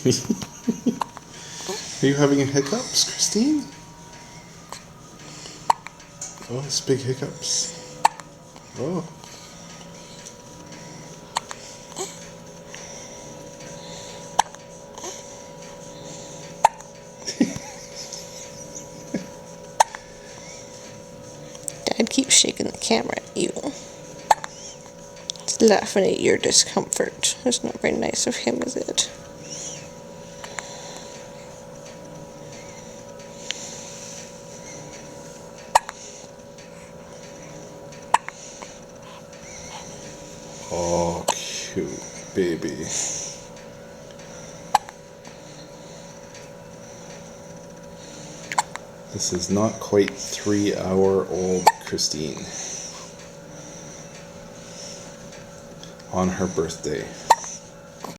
Are you having hiccups, Christine? Oh, it's big hiccups. Oh. Dad keeps shaking the camera at you. He's laughing at your discomfort. It's not very nice of him, is it? Oh, cute baby. This is not quite 3-hour-old Christine on her birthday.